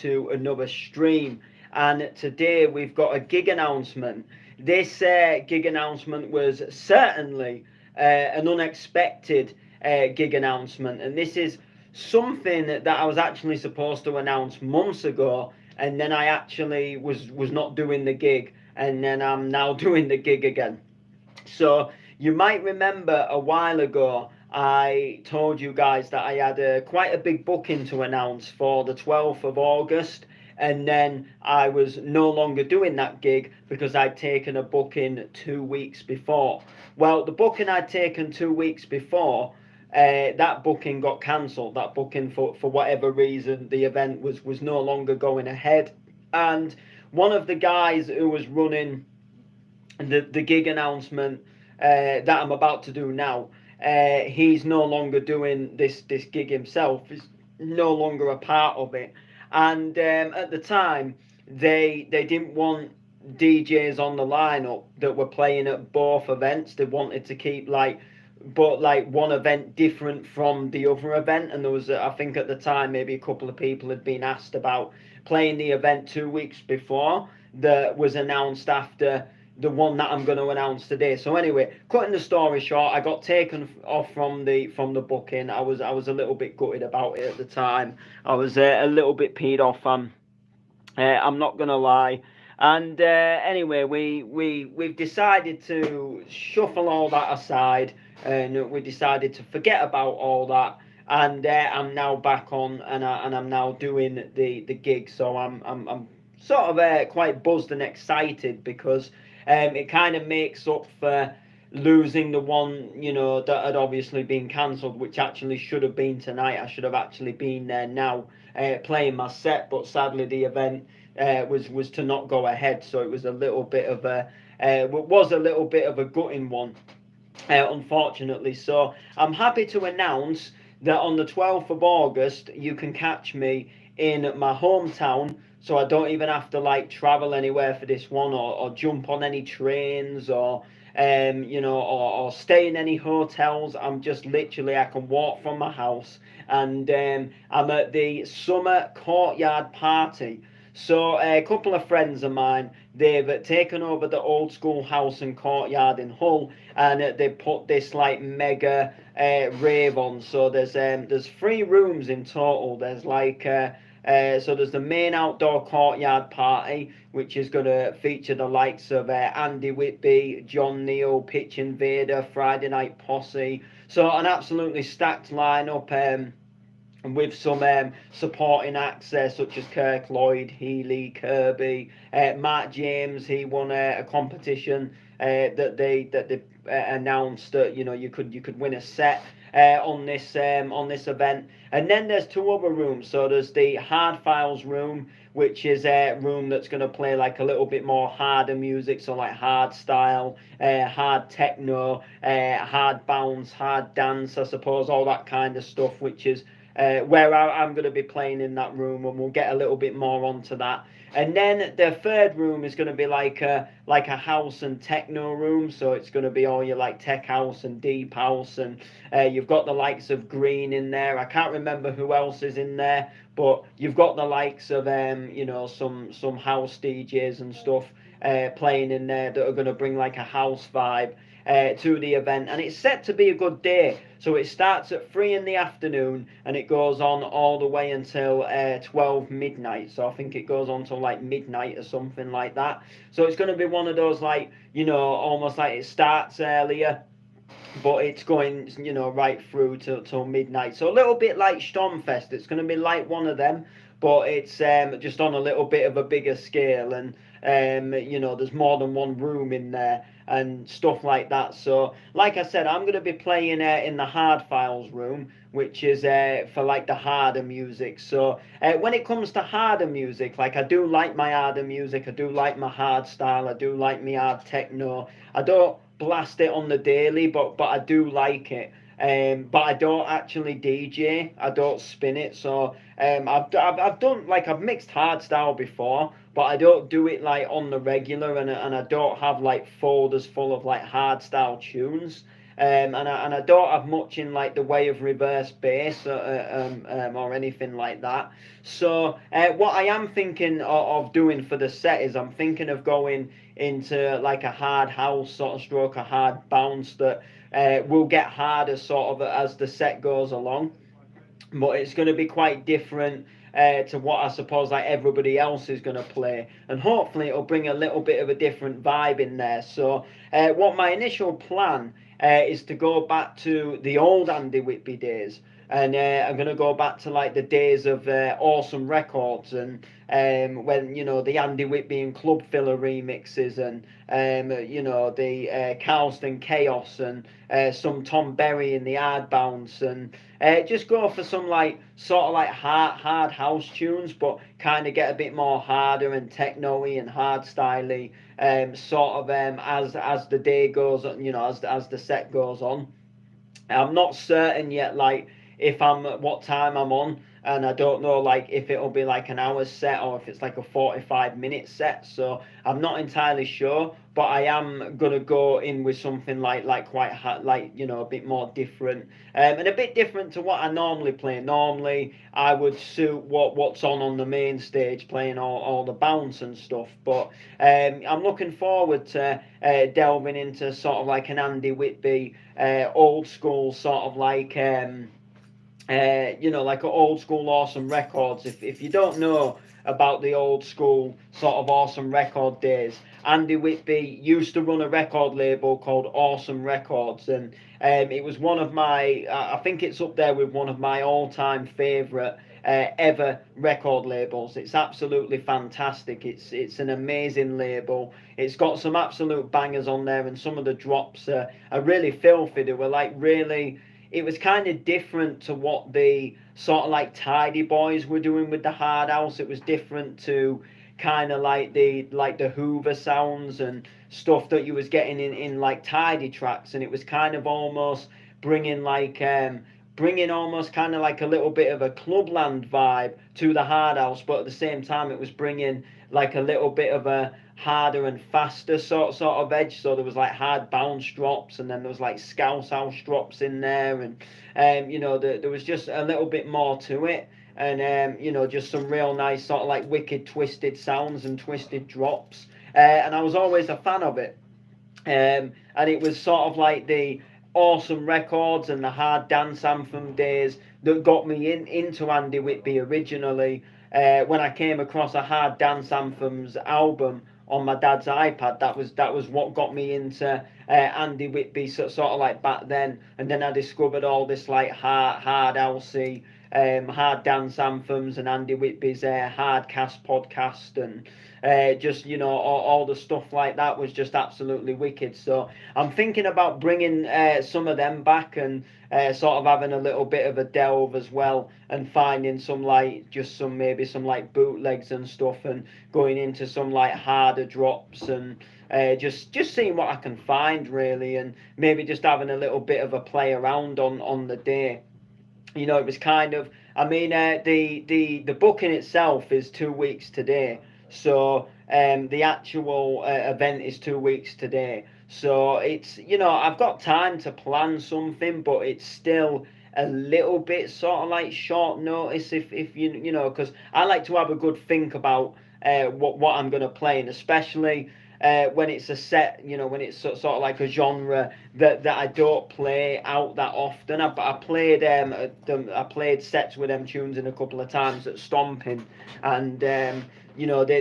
to another stream. And today we've got a gig announcement. This gig announcement was certainly an unexpected gig announcement, and this is something that I was actually supposed to announce months ago, and then I actually was not doing the gig, and then I'm now doing the gig again. So you might remember a while ago I told you guys that I had quite a big booking to announce for the 12th of August, and then I was no longer doing that gig because I'd taken a booking 2 weeks before. Well, the booking I'd taken 2 weeks before, that booking got cancelled. That booking, for whatever reason, the event was no longer going ahead. And one of the guys who was running the gig announcement that I'm about to do now, he's no longer doing this gig himself. He's no longer a part of it. And at the time, they didn't want DJs on the lineup that were playing at both events. They wanted to keep like one event different from the other event. And there was, I think at the time, maybe a couple of people had been asked about playing the event 2 weeks before that was announced after the one that I'm going to announce today. So anyway, cutting the story short, I got taken off from the booking. I was a little bit gutted about it at the time. I was a little bit peed off. I'm not gonna lie. And anyway, we've decided to shuffle all that aside, and we decided to forget about all that. And I'm now back on, and I'm now doing the gig. So I'm sort of quite buzzed and excited because it kind of makes up for losing the one, that had obviously been cancelled, which actually should have been tonight. I should have actually been there now playing my set, but sadly the event was to not go ahead. So it was a little bit of a gutting one, unfortunately. So I'm happy to announce that on the 12th of August you can catch me in my hometown, so I don't even have to like travel anywhere for this one, or jump on any trains, or or stay in any hotels. I'm just literally, I can walk from my house, and I'm at the Summer Courtyard Party. So a couple of friends of mine, they've taken over the old school house and courtyard in Hull, and they put this like mega rave on. So there's 3 rooms in total. There's like so there's the main outdoor courtyard party, which is going to feature the likes of Andy Whitby, John Neal, Pitch Invader, Friday Night Posse. So an absolutely stacked lineup. With some supporting acts such as Kirk Lloyd, Healy, Kirby, Mark James. He won a competition that they announced that you could win a set on this event. And then there's 2 other rooms. So there's the Hard Files room, which is a room that's going to play like a little bit more harder music, so like hard style, hard techno, hard bounce, hard dance, I suppose, all that kind of stuff, which is where I'm going to be playing in that room, and we'll get a little bit more onto that. And then the 3rd room is going to be like a house and techno room, so it's going to be all your like tech house and deep house, and you've got the likes of Green in there. I can't remember who else is in there, but you've got the likes of some house DJs and stuff playing in there that are going to bring like a house vibe to the event. And it's set to be a good day. So it starts at 3 in the afternoon and it goes on all the way until 12 midnight. So I think it goes on till like midnight or something like that. So it's going to be one of those like, almost like it starts earlier, but it's going, right through till midnight. So a little bit like Stormfest. It's going to be like one of them, but it's just on a little bit of a bigger scale. And there's more than one room in there and stuff like that. So like I said, I'm going to be playing in the Hard Files room, which is for like the harder music. So when it comes to harder music, like I do like my harder music, I do like my hard style, I do like my hard techno. I don't blast it on the daily, but I do like it. But I don't actually DJ. I don't spin it. So I've done like I've mixed hardstyle before, but I don't do it like on the regular, and I don't have like folders full of like hardstyle tunes. and I don't have much in like the way of reverse bass or anything like that. So what I am thinking of doing for the set is I'm thinking of going into like a hard house sort of stroke, a hard bounce that will get harder sort of as the set goes along, but it's going to be quite different to what I suppose like everybody else is going to play, and hopefully it'll bring a little bit of a different vibe in there. So what my initial plan is to go back to the old Andy Whitby days, and I'm going to go back to like the days of Awesome Records, and when the Andy Whitby and Club Filler remixes, and the Carlston Chaos, and some Tom Berry in the Hard Bounce, and just go for some like sort of like hard house tunes, but kind of get a bit more harder and techno-y and hard styly, sort of as the day goes on, as the set goes on. I'm not certain yet, like if I'm what time I'm on, and I don't know like if it'll be like an hour set or if it's like a 45-minute set. So I'm not entirely sure, but I am gonna go in with something like quite like a bit more different, and a bit different to what I normally play. Normally I would suit what's on the main stage, playing all the bounce and stuff. But I'm looking forward to delving into sort of like an Andy Whitby old school sort of like like old school Awesome Records. If you don't know about the old school sort of Awesome Record days, Andy Whitby used to run a record label called Awesome Records, and it was one of my, I think it's up there with one of my all-time favourite ever record labels. It's absolutely fantastic. It's an amazing label. It's got some absolute bangers on there, and some of the drops are really filthy. They were like really, it was kind of different to what the sort of like Tidy Boys were doing with the hard house. It was different to kind of like the Hoover sounds and stuff that you was getting in like Tidy tracks, and it was kind of almost bringing like bringing almost kind of like a little bit of a clubland vibe to the hard house, but at the same time it was bringing like a little bit of a harder and faster sort of edge. So there was like hard bounce drops, and then there was like Scouse House drops in there, and there was just a little bit more to it, and just some real nice sort of like wicked twisted sounds and twisted drops, and I was always a fan of it. And it was sort of like the Awesome Records and the hard dance anthem days that got me into Andy Whitby originally. When I came across a hard dance anthems album on my dad's iPad, that was what got me into Andy Whitby, sort of like back then. And then I discovered all this like hard housey, hard dance anthems, and Andy Whitby's Hardcast podcast, and just all the stuff like that was just absolutely wicked. So I'm thinking about bringing some of them back, and sort of having a little bit of a delve as well, and finding some like just some maybe some like bootlegs and stuff, and going into some like harder drops, and just seeing what I can find really, and maybe just having a little bit of a play around on the day. It was kind of, I mean, the booking itself is 2 weeks today, so the actual event is 2 weeks today. So it's, I've got time to plan something, but it's still a little bit sort of like short notice, if because I like to have a good think about what I'm going to play, and especially when it's a set, when it's sort of like a genre that I don't play out that often. I played sets with them tunes in a couple of times at Stomping, and they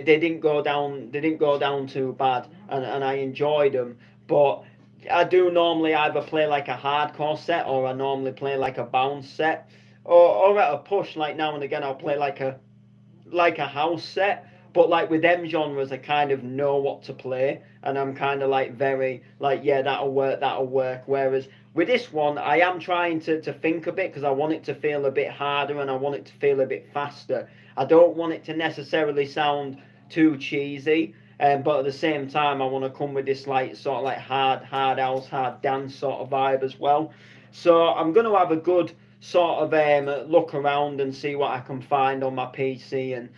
didn't go down too bad, and I enjoyed them. But I do normally either play like a hardcore set, or I normally play like a bounce set, or at a push, like now and again I'll play like a house set. But like with them genres, I kind of know what to play, and I'm kind of like very like, yeah, that'll work. Whereas with this one, I am trying to think a bit, because I want it to feel a bit harder, and I want it to feel a bit faster. I don't want it to necessarily sound too cheesy, but at the same time, I want to come with this like sort of like hard house, hard dance sort of vibe as well. So I'm going to have a good sort of look around and see what I can find on my PC, and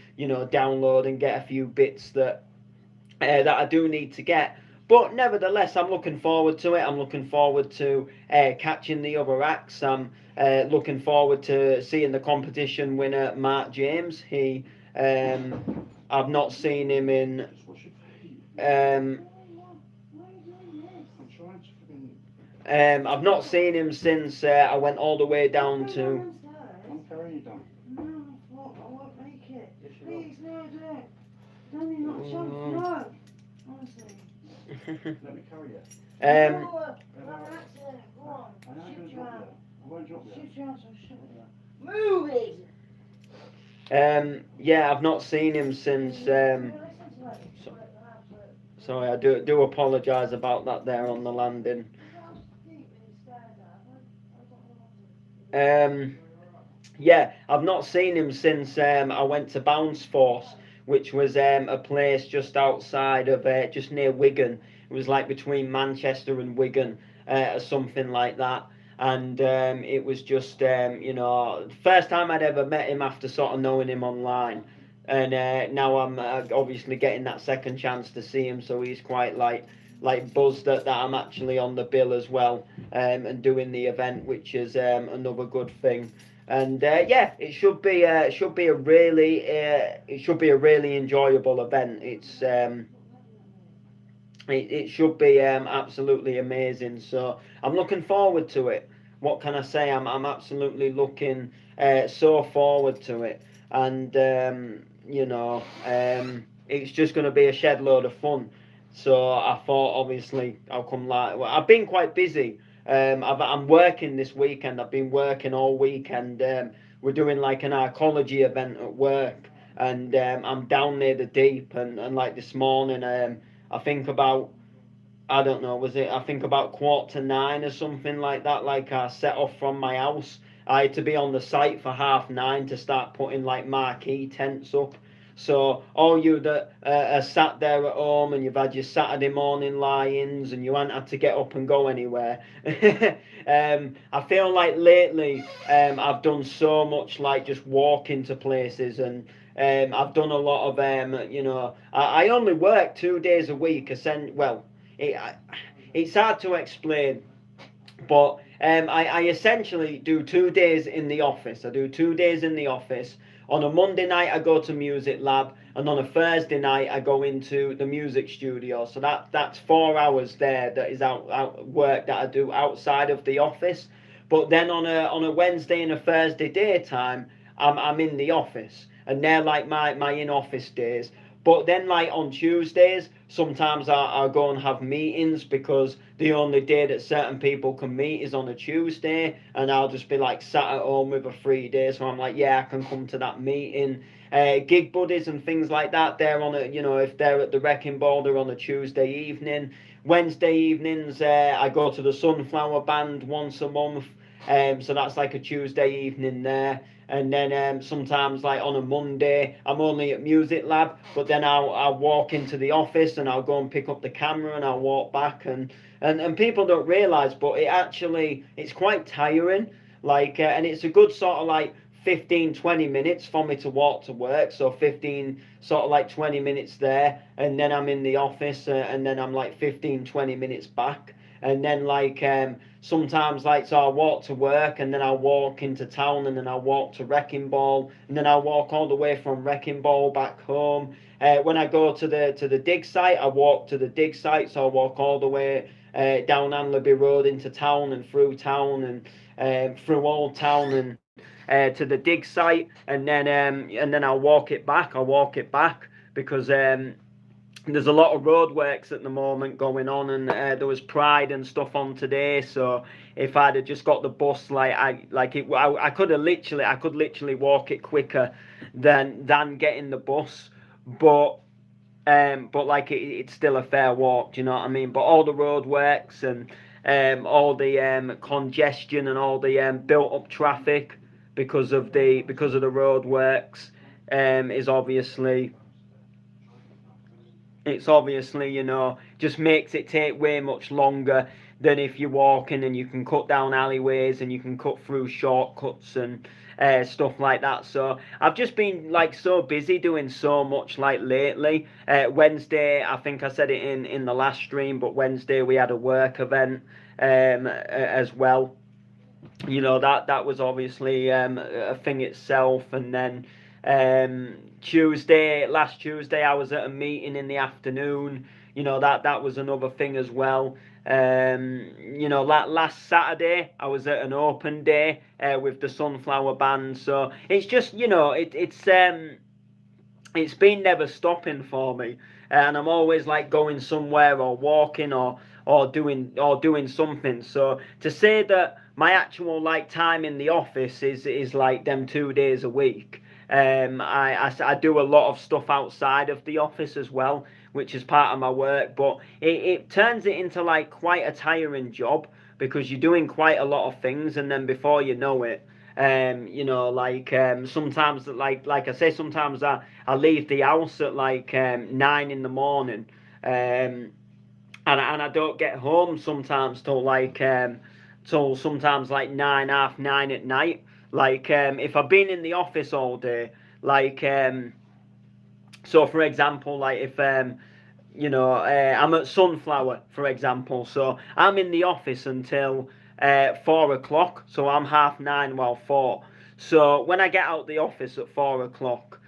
download and get a few bits that I do need to get. But nevertheless, I'm looking forward to it. I'm looking forward to catching the other acts. I'm looking forward to seeing the competition winner, Mark James. I've not seen him in. Um, I've not seen him since I went all the way down to. I'm carrying you down. No, I won't make it. Please, no, don't. Don't you not jump? No. Honestly. Let me carry you. Um, Go on. I'm not going to drop you. I won't drop you. Shoot you out, so shut it up. Move it! yeah, I've not seen him since. Sorry, I do apologise about that there on the landing. Yeah, I've not seen him since I went to Bounce Force, which was a place just outside of, just near Wigan. It was like between Manchester and Wigan, or something like that. And it was just, the first time I'd ever met him after sort of knowing him online. And now I'm obviously getting that second chance to see him, so he's quite like buzzed that I'm actually on the bill as well, and doing the event, which is another good thing. And yeah, it should be a really enjoyable event. It should be absolutely amazing. So I'm looking forward to it. What can I say? I'm absolutely looking so forward to it, and it's just going to be a shed load of fun. So I thought, obviously, I'll come live. Well, I've been quite busy. I'm working this weekend. I've been working all weekend. We're doing like an archaeology event at work, and I'm down near the deep. And like this morning, I think about, I don't know, was it? I think about 8:45 or something like that. Like I set off from my house. I had to be on the site for 9:30 to start putting like marquee tents up. So all you that are sat there at home and you've had your Saturday morning lie-ins and you haven't had to get up and go anywhere. I feel like lately I've done so much like just walking to places, and I've done a lot of I only work 2 days a week. Well, it's hard to explain, but I essentially do 2 days in the office. I do 2 days in the office. On a Monday night, I go to Music Lab, and on a Thursday night, I go into the music studio. So that's 4 hours there. That is out work that I do outside of the office. But then on a Wednesday and a Thursday daytime, I'm in the office, and they're like my in office days. But then, like on Tuesdays, sometimes I'll go and have meetings, because the only day that certain people can meet is on a Tuesday, and I'll just be like sat at home with a free day. So I'm like, yeah, I can come to that meeting. Gig buddies and things like that, they're on if they're at the Wrecking Ball, they're on a Tuesday evening. Wednesday evenings, I go to the Sunflower Band once a month. So that's like a Tuesday evening there. And then sometimes, like on a Monday, I'm only at Music Lab, but then I'll walk into the office and I'll go and pick up the camera and I'll walk back. And people don't realise, but it's quite tiring. And it's a good sort of like 15-20 minutes for me to walk to work. So 15, sort of like 20 minutes there, and then I'm in the office, and then I'm like 15-20 minutes back. And then sometimes, so I'll walk to work, and then I'll walk into town, and then I'll walk to Wrecking Ball, and then I'll walk all the way from Wrecking Ball back home. When I go to the dig site, I walk to the dig site, so I walk all the way down Anlaby Road into town and through town and through Old Town and to the dig site, and then I'll walk it back. Because there's a lot of roadworks at the moment going on, and there was Pride and stuff on today. So if I'd have just got the bus, I could literally walk it quicker than getting the bus, but it's still a fair walk. Do you know what I mean? But all the roadworks and all the congestion and all the built up traffic because of the roadworks is obviously. It's obviously, just makes it take way much longer than if you're walking, and you can cut down alleyways and you can cut through shortcuts and stuff like that. So I've just been like so busy doing so much like lately. Wednesday, I think I said it in the last stream, but Wednesday we had a work event as well. You know, that was obviously a thing itself. And then last Tuesday I was at a meeting in the afternoon. You know, that was another thing as well. You know, last Saturday I was at an open day with the Sunflower Band. So it's just, you know, it's been never stopping for me, and I'm always like going somewhere or walking or doing something. So to say that my actual like time in the office is like them 2 days a week. I do a lot of stuff outside of the office as well, which is part of my work, but it turns it into like quite a tiring job, because you're doing quite a lot of things, and then before you know it, you know, like sometimes like I say, sometimes I leave the house at like 9 in the morning, and I don't get home sometimes till sometimes like 9, half 9 at night. Like if I've been in the office all day, like so for example, like if you know, I'm at Sunflower, for example, so I'm in the office until 4 o'clock, so I'm half 9 while 4. So when I get out the office at 4 o'clock,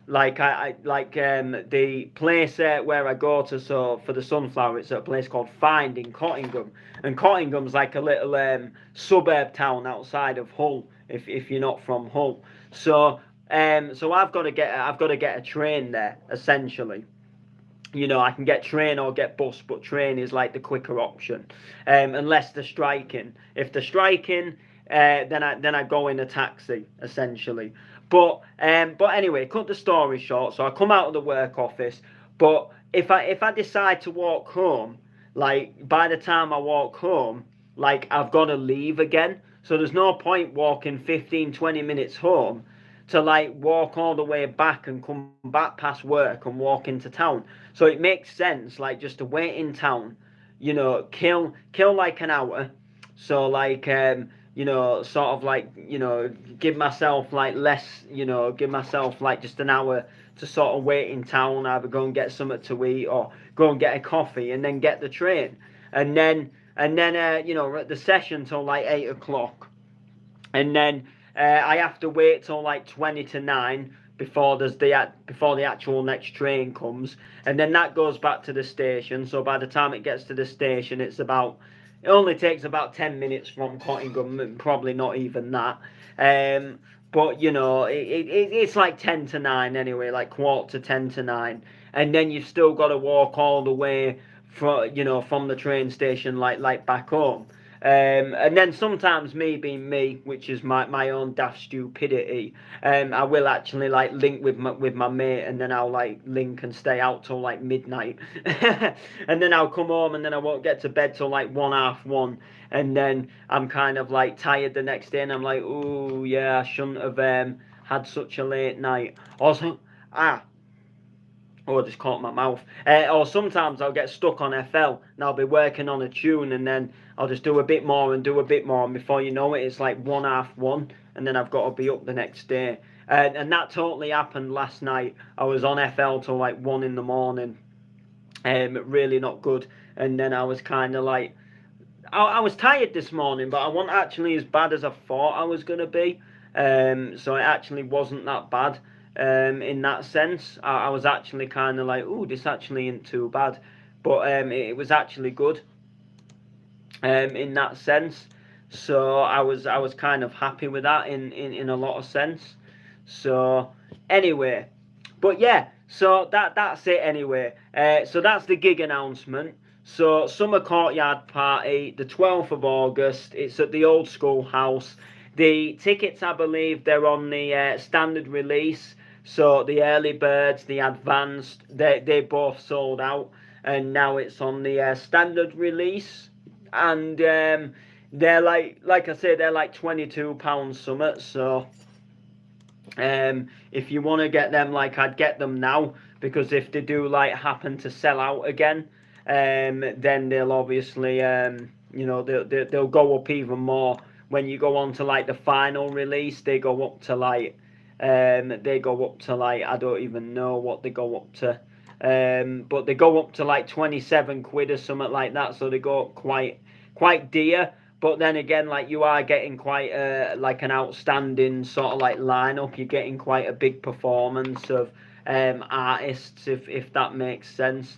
like I like the place where I go to, so for the Sunflower, it's at a place called Find in Cottingham, and Cottingham's like a little suburb town outside of Hull, if you're not from Hull. So so I've got to get a train there, essentially. You know, I can get train or get bus, but train is like the quicker option, unless they're striking. If they're striking, then I go in a taxi, essentially. But anyway, cut the story short. So I come out of the work office, but if I decide to walk home, like by the time I walk home, like I've got to leave again. So there's no point walking 15-20 minutes home to like walk all the way back and come back past work and walk into town. So it makes sense like just to wait in town, you know, kill like an hour. So like you know, sort of like, you know, give myself like less, you know, give myself like just an hour to sort of wait in town, either go and get something to eat or go and get a coffee and then get the train. And then you know, we're at the session till like 8 o'clock. And then I have to wait till like 20 to 9 before the actual next train comes, and then that goes back to the station. So by the time it gets to the station, it only takes about 10 minutes from Cottingham, probably not even that. But you know, it's like 10 to 9 anyway, like quarter to 10 to 9, and then you've still got to walk all the way from the train station like back home. And then sometimes me being me, which is my own daft stupidity, I will actually like link with my mate, and then I'll like link and stay out till like midnight, and then I'll come home, and then I won't get to bed till like 1, half 1, and then I'm kind of like tired the next day, and I'm like, oh yeah, I shouldn't have had such a late night. Also, oh, I just caught my mouth. Or sometimes I'll get stuck on FL and I'll be working on a tune, and then I'll just do a bit more and do a bit more, and before you know it, it's like 1, half 1, and then I've got to be up the next day. And that totally happened last night. I was on FL till like 1 in the morning. Really not good. And then I was kind of like, I was tired this morning, but I wasn't actually as bad as I thought I was going to be. So it actually wasn't that bad. In that sense, I was actually kind of like, oh, this actually isn't too bad, but it was actually good. In that sense, so I was kind of happy with that in a lot of sense. So anyway, but yeah, so that's it anyway. So that's the gig announcement. So Summer Courtyard Party, the 12th of August. It's at the Old School House. The tickets, I believe, they're on the standard release. So the early birds, the advanced, they both sold out, and now it's on the standard release, and they're like I say, they're like £22 something. So if you want to get them, like I'd get them now, because if they do like happen to sell out again, then they'll obviously, you know, they'll go up even more. When you go on to like the final release, they go up to like, I don't even know what they go up to. But they go up to like 27 quid or something like that, so they go up quite dear. But then again, like, you are getting quite like an outstanding sort of like lineup. You're getting quite a big performance of artists, if that makes sense.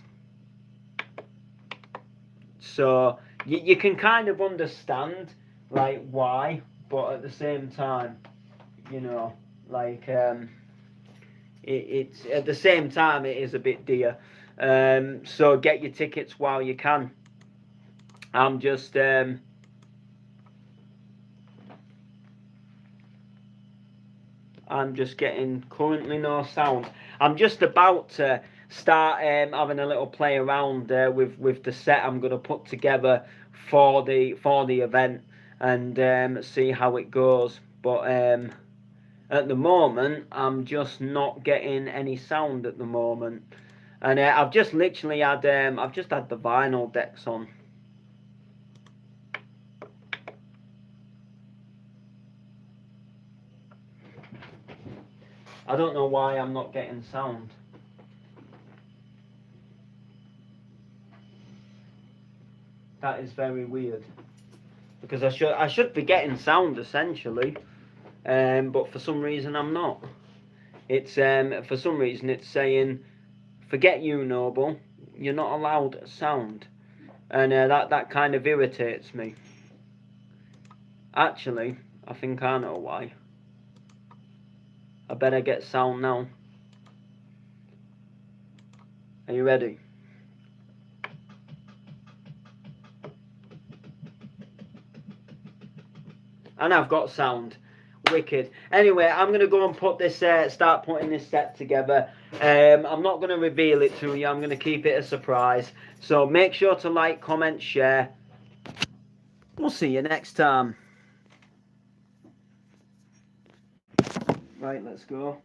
So you can kind of understand like why, but at the same time, you know, like it's at the same time it is a bit dear. So get your tickets while you can. I'm just getting currently no sound. I'm just about to start having a little play around with the set I'm going to put together for the event, and see how it goes. But at the moment, I'm just not getting any sound at the moment, and I've just literally had I've just had the vinyl decks on. I don't know why I'm not getting sound. That is very weird, because I should be getting sound essentially, but for some reason I'm not. It's for some reason it's saying, "Forget you, Noble. You're not allowed sound," and that kind of irritates me. Actually, I think I know why. I better get sound now. Are you ready? And I've got sound. Wicked. Anyway, I'm going to go and put this, start putting this set together. I'm not going to reveal it to you. I'm going to keep it a surprise. So make sure to like, comment, share. We'll see you next time. Right, let's go.